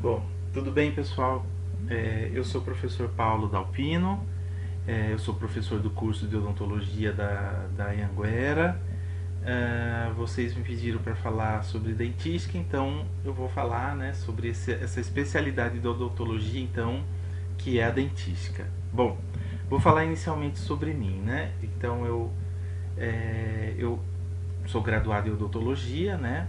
Bom, tudo bem, pessoal? Eu sou o professor Paulo Dalpino, eu sou professor do curso de odontologia da Anhanguera. Vocês me pediram para falar sobre dentística, então eu vou falar, né, sobre essa especialidade da odontologia, então, que é a dentística. Bom, vou falar inicialmente sobre mim, né? Então eu sou graduado em odontologia, né?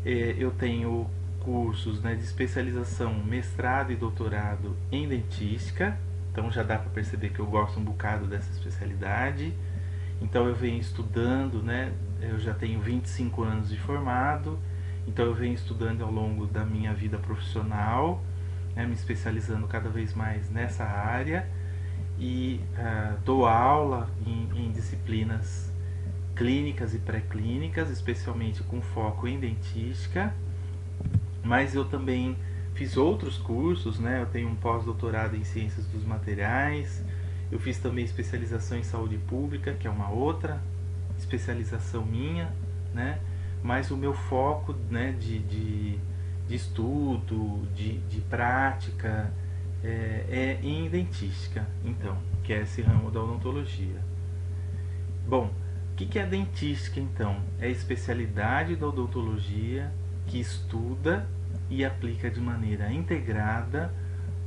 Eu tenho cursos, né, de especialização, mestrado e doutorado em dentística, então já dá para perceber que eu gosto um bocado dessa especialidade. Então eu venho estudando, né, eu já tenho 25 anos de formado, então eu venho estudando ao longo da minha vida profissional, né, me especializando cada vez mais nessa área e dou aula em disciplinas clínicas e pré-clínicas, especialmente com foco em dentística, mas eu também fiz outros cursos, né? Eu tenho um pós-doutorado em ciências dos materiais, eu fiz também especialização em saúde pública, que é uma outra especialização minha, né? Mas o meu foco, né, de estudo, de prática, é em dentística, então, que é esse ramo da odontologia. Bom, o que é dentística então? É a especialidade da odontologia que estuda e aplica de maneira integrada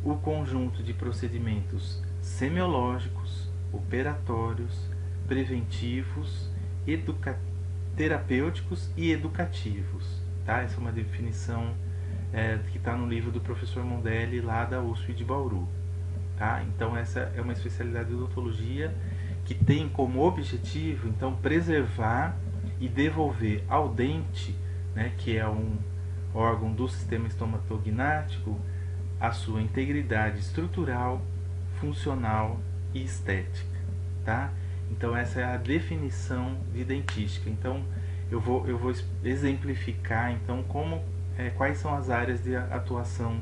o conjunto de procedimentos semiológicos, operatórios, preventivos, terapêuticos e educativos. Tá? Essa é uma definição que está no livro do professor Mondelli lá da USP de Bauru. Tá? Então essa é uma especialidade de odontologia que tem como objetivo então preservar e devolver ao dente, né, que é um órgão do sistema estomatognático, a sua integridade estrutural, funcional e estética, tá? Então essa é a definição de dentística. Então eu vou exemplificar então quais são as áreas de atuação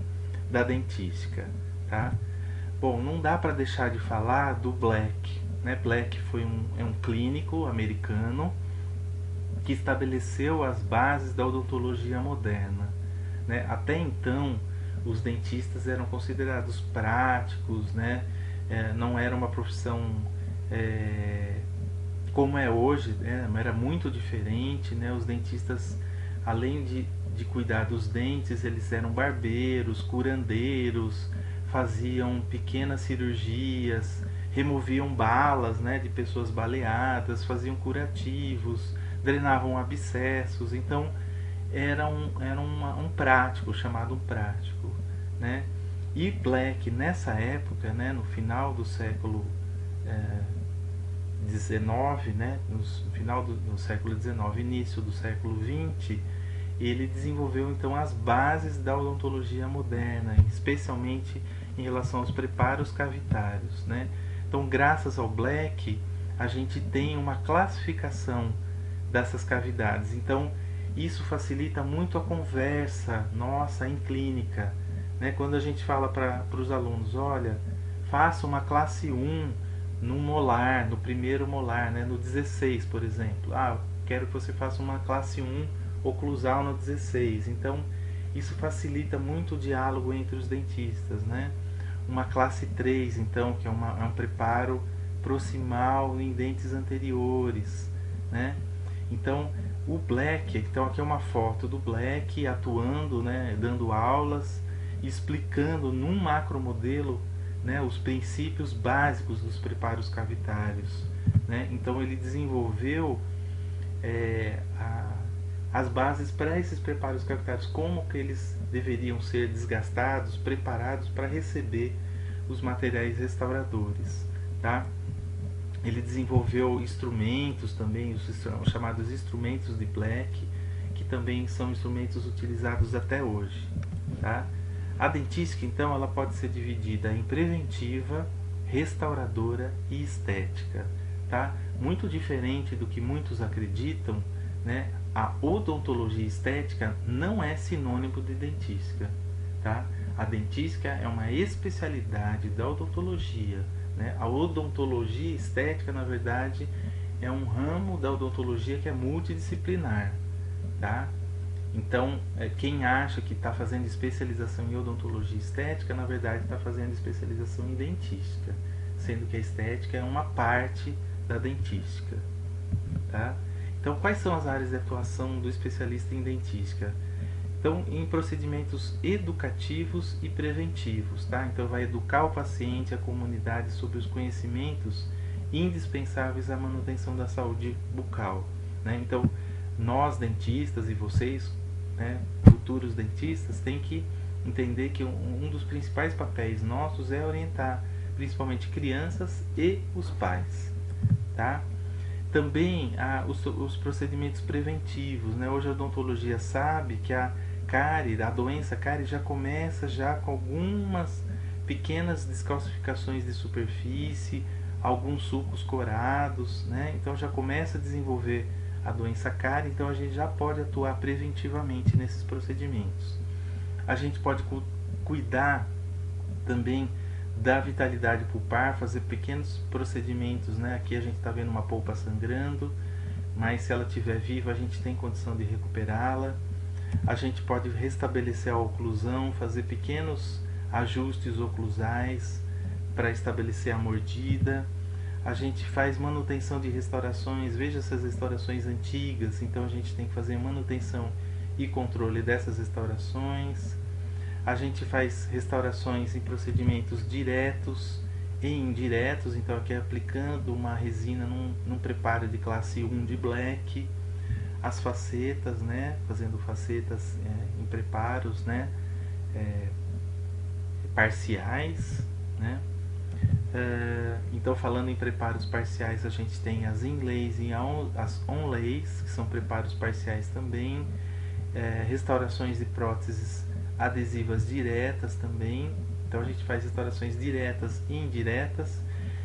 da dentística, tá? Bom, não dá para deixar de falar do Black, né? Black é um clínico americano que estabeleceu as bases da odontologia moderna, né? Até então, os dentistas eram considerados práticos, né? Não era uma profissão como é hoje, né? Era muito diferente, né? Os dentistas, além de cuidar dos dentes, eles eram barbeiros, curandeiros, faziam pequenas cirurgias, removiam balas, né, de pessoas baleadas, faziam curativos, drenavam abscessos. Então era um prático, chamado um prático, né? E Black nessa época, né, no final do século XIX, né, no final do século XIX, início do século XX, ele desenvolveu então as bases da odontologia moderna, especialmente em relação aos preparos cavitários, né? Então, graças ao Black, a gente tem uma classificação dessas cavidades. Então, isso facilita muito a conversa nossa em clínica, né? Quando a gente fala para os alunos, olha, faça uma classe 1 no molar, no primeiro molar, né? No 16, por exemplo. Quero que você faça uma classe 1 oclusal no 16. Então, isso facilita muito o diálogo entre os dentistas, né? Uma classe 3, então, que é um preparo proximal em dentes anteriores, né? Então, o Black, então aqui é uma foto do Black atuando, né, dando aulas, explicando num macromodelo, né, os princípios básicos dos preparos cavitários, né? Então ele desenvolveu as bases para esses preparos cavitários, como que eles deveriam ser desgastados, preparados para receber os materiais restauradores, tá? Ele desenvolveu instrumentos também, os chamados instrumentos de Black, que também são instrumentos utilizados até hoje, tá? A dentística, então, ela pode ser dividida em preventiva, restauradora e estética, tá? Muito diferente do que muitos acreditam, né? A odontologia estética não é sinônimo de dentística, tá? A dentística é uma especialidade da odontologia, né? A odontologia estética, na verdade, é um ramo da odontologia que é multidisciplinar, tá? Então, quem acha que está fazendo especialização em odontologia estética, na verdade está fazendo especialização em dentística, sendo que a estética é uma parte da dentística, tá? Então, quais são as áreas de atuação do especialista em dentística? Então, em procedimentos educativos e preventivos, tá? Então, vai educar o paciente, a comunidade sobre os conhecimentos indispensáveis à manutenção da saúde bucal, né? Então, nós dentistas e vocês, né, futuros dentistas, têm que entender que um dos principais papéis nossos é orientar principalmente crianças e os pais, tá? Também os procedimentos preventivos, né? Hoje a odontologia sabe que a cárie, a doença cárie já começa já com algumas pequenas descalcificações de superfície, alguns sulcos corados, né? Então já começa a desenvolver a doença cárie, então a gente já pode atuar preventivamente nesses procedimentos. A gente pode cuidar também da vitalidade pulpar, fazer pequenos procedimentos, né? Aqui a gente está vendo uma polpa sangrando, mas se ela estiver viva a gente tem condição de recuperá-la. A gente pode restabelecer a oclusão, fazer pequenos ajustes oclusais para estabelecer a mordida. A gente faz manutenção de restaurações, veja essas restaurações antigas, então a gente tem que fazer manutenção e controle dessas restaurações. A gente faz restaurações em procedimentos diretos e indiretos, então aqui aplicando uma resina num preparo de classe 1 de black. As facetas, né, fazendo facetas em preparos, né, parciais, né. Então, falando em preparos parciais, a gente tem as inlays e as onlays, que são preparos parciais também, restaurações de próteses adesivas diretas também. Então a gente faz restaurações diretas e indiretas.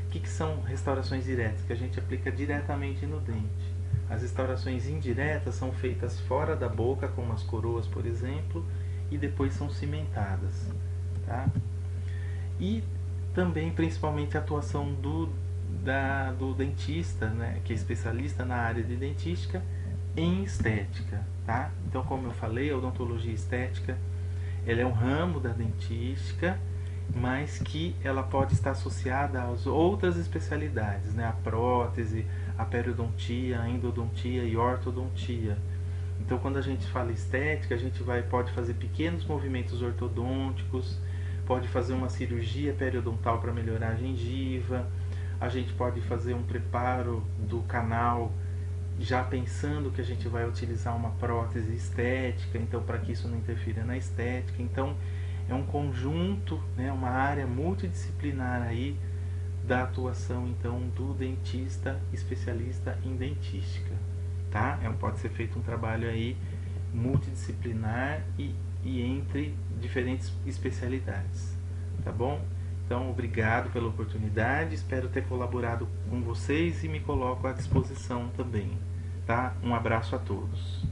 O que são restaurações diretas? Que a gente aplica diretamente no dente. As restaurações indiretas são feitas fora da boca, como as coroas, por exemplo, e depois são cimentadas, tá? E também, principalmente, a atuação do dentista, né, que é especialista na área de dentística, em estética, tá? Então, como eu falei, a odontologia estética, ela é um ramo da dentística, mas que ela pode estar associada às outras especialidades, né? A prótese, a periodontia, a endodontia e ortodontia. Então, quando a gente fala estética, a gente pode fazer pequenos movimentos ortodônticos, pode fazer uma cirurgia periodontal para melhorar a gengiva, a gente pode fazer um preparo do canal já pensando que a gente vai utilizar uma prótese estética, então para que isso não interfira na estética. Então é um conjunto, né, uma área multidisciplinar aí da atuação então do dentista especialista em dentística, tá? Pode ser feito um trabalho aí multidisciplinar e entre diferentes especialidades, tá bom? Então, obrigado pela oportunidade, espero ter colaborado com vocês e me coloco à disposição também, tá? Um abraço a todos.